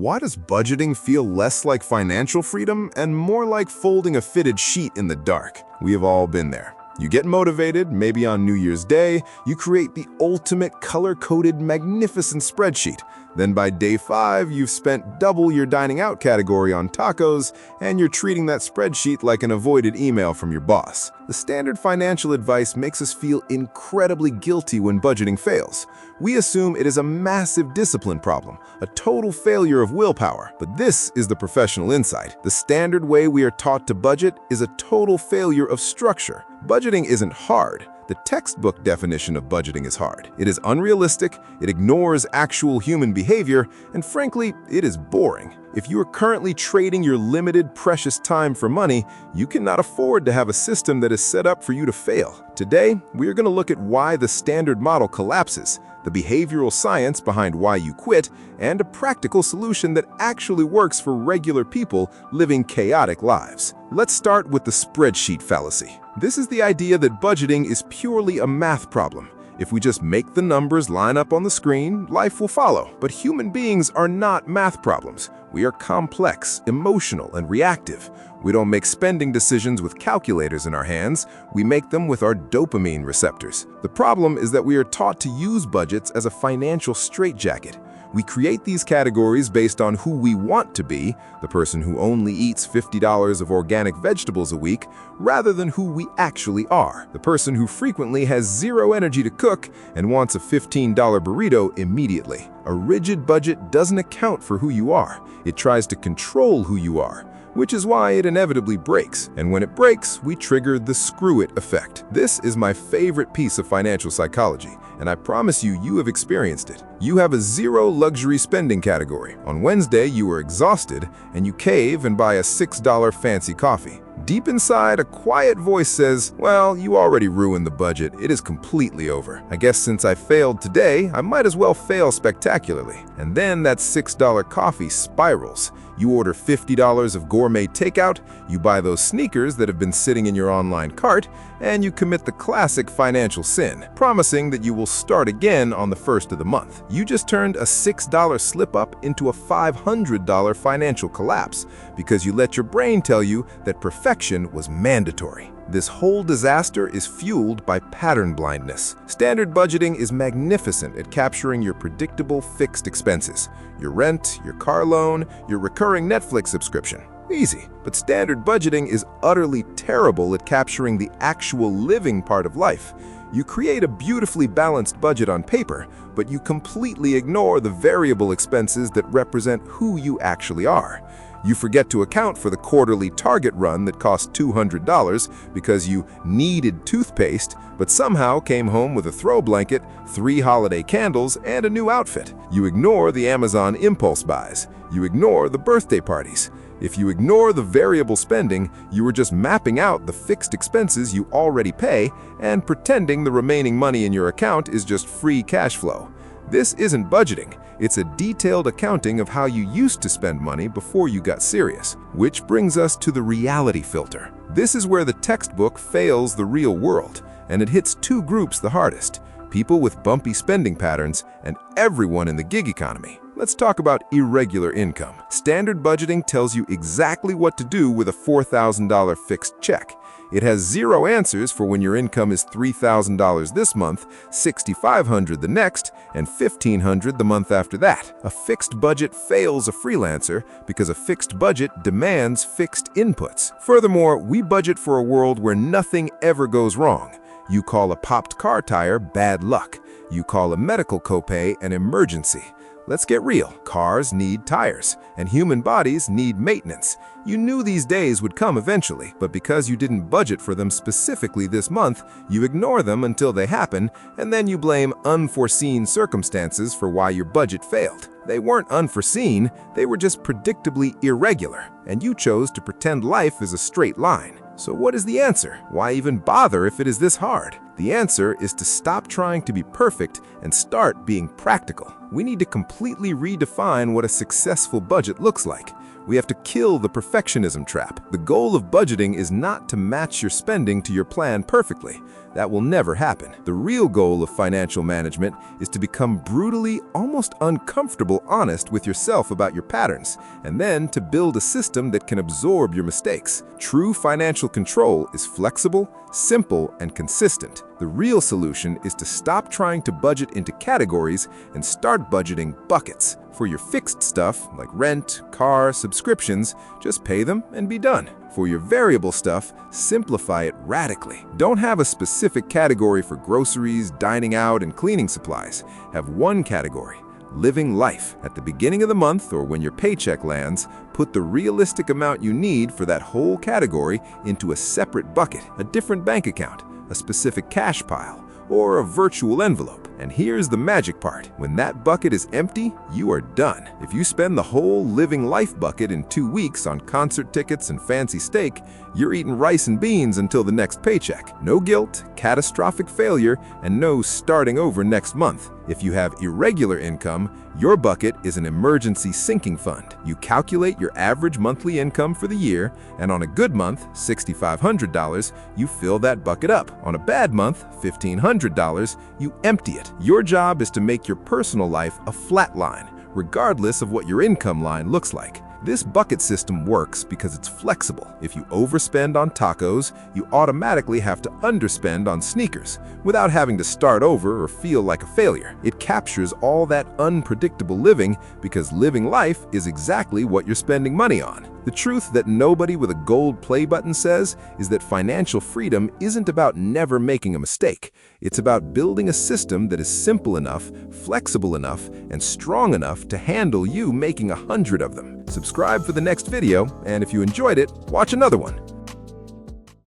Why does budgeting feel less like financial freedom and more like folding a fitted sheet in the dark? We have all been there. You get motivated, maybe on New Year's Day, you create the ultimate color-coded, magnificent spreadsheet. Then by day 5, you've spent double your dining out category on tacos, and you're treating that spreadsheet like an avoided email from your boss. The standard financial advice makes us feel incredibly guilty when budgeting fails. We assume it is a massive discipline problem, a total failure of willpower. But this is the professional insight. The standard way we are taught to budget is a total failure of structure. Budgeting isn't hard. The textbook definition of budgeting is hard. It is unrealistic, it ignores actual human behavior, and frankly, it is boring. If you are currently trading your limited, precious time for money, you cannot afford to have a system that is set up for you to fail. Today, we are going to look at why the standard model collapses, the behavioral science behind why you quit, and a practical solution that actually works for regular people living chaotic lives. Let's start with the spreadsheet fallacy. This is the idea that budgeting is purely a math problem. If we just make the numbers line up on the screen, life will follow. But human beings are not math problems. We are complex, emotional, and reactive. We don't make spending decisions with calculators in our hands. We make them with our dopamine receptors. The problem is that we are taught to use budgets as a financial straitjacket. We create these categories based on who we want to be, the person who only eats $50 of organic vegetables a week, rather than who we actually are, the person who frequently has zero energy to cook and wants a $15 burrito immediately. A rigid budget doesn't account for who you are. It tries to control who you are, which is why it inevitably breaks. And when it breaks, we trigger the screw it effect. This is my favorite piece of financial psychology, and I promise you, you have experienced it. You have a zero luxury spending category. On Wednesday, you are exhausted, and you cave and buy a $6 fancy coffee. Deep inside, a quiet voice says, well, you already ruined the budget. It is completely over. I guess since I failed today, I might as well fail spectacularly. And then that $6 coffee spirals. You order $50 of gourmet takeout, you buy those sneakers that have been sitting in your online cart, and you commit the classic financial sin, promising that you will start again on the first of the month. You just turned a $6 slip-up into a $500 financial collapse because you let your brain tell you that perfection was mandatory. This whole disaster is fueled by pattern blindness. Standard budgeting is magnificent at capturing your predictable fixed expenses, your rent, your car loan, your recurring Netflix subscription. Easy. But standard budgeting is utterly terrible at capturing the actual living part of life. You create a beautifully balanced budget on paper, but you completely ignore the variable expenses that represent who you actually are. You forget to account for the quarterly Target run that cost $200 because you needed toothpaste, but somehow came home with a throw blanket, 3 holiday candles, and a new outfit. You ignore the Amazon impulse buys. You ignore the birthday parties. If you ignore the variable spending, you are just mapping out the fixed expenses you already pay and pretending the remaining money in your account is just free cash flow. This isn't budgeting. It's a detailed accounting of how you used to spend money before you got serious. Which brings us to the reality filter. This is where the textbook fails the real world, and it hits 2 groups the hardest: people with bumpy spending patterns and everyone in the gig economy. Let's talk about irregular income. Standard budgeting tells you exactly what to do with a $4,000 fixed check. It has 0 answers for when your income is $3,000 this month, $6,500 the next, and $1,500 the month after that. A fixed budget fails a freelancer because a fixed budget demands fixed inputs. Furthermore, we budget for a world where nothing ever goes wrong. You call a popped car tire bad luck. You call a medical copay an emergency. Let's get real. Cars need tires, and human bodies need maintenance. You knew these days would come eventually, but because you didn't budget for them specifically this month, you ignore them until they happen, and then you blame unforeseen circumstances for why your budget failed. They weren't unforeseen, they were just predictably irregular, and you chose to pretend life is a straight line. So what is the answer? Why even bother if it is this hard? The answer is to stop trying to be perfect and start being practical. We need to completely redefine what a successful budget looks like. We have to kill the perfectionism trap. The goal of budgeting is not to match your spending to your plan perfectly. That will never happen. The real goal of financial management is to become brutally, almost uncomfortable honest with yourself about your patterns, and then to build a system that can absorb your mistakes. True financial control is flexible, simple, and consistent. The real solution is to stop trying to budget into categories and start budgeting buckets. For your fixed stuff, like rent, car, subscriptions, just pay them and be done. For your variable stuff, simplify it radically. Don't have a specific category for groceries, dining out, and cleaning supplies. Have one category: living life. At the beginning of the month or when your paycheck lands, put the realistic amount you need for that whole category into a separate bucket, a different bank account, a specific cash pile, or a virtual envelope. And here's the magic part. When that bucket is empty, you are done. If you spend the whole living life bucket in 2 weeks on concert tickets and fancy steak, you're eating rice and beans until the next paycheck. No guilt, catastrophic failure, and no starting over next month. If you have irregular income, your bucket is an emergency sinking fund. You calculate your average monthly income for the year, and on a good month, $6,500, you fill that bucket up. On a bad month, $1,500, you empty it. Your job is to make your personal life a flat line, regardless of what your income line looks like. This bucket system works because it's flexible. If you overspend on tacos, you automatically have to underspend on sneakers without having to start over or feel like a failure. It captures all that unpredictable living because living life is exactly what you're spending money on. The truth that nobody with a gold play button says is that financial freedom isn't about never making a mistake. It's about building a system that is simple enough, flexible enough, and strong enough to handle you making 100 of them. Subscribe for the next video, and if you enjoyed it, watch another one.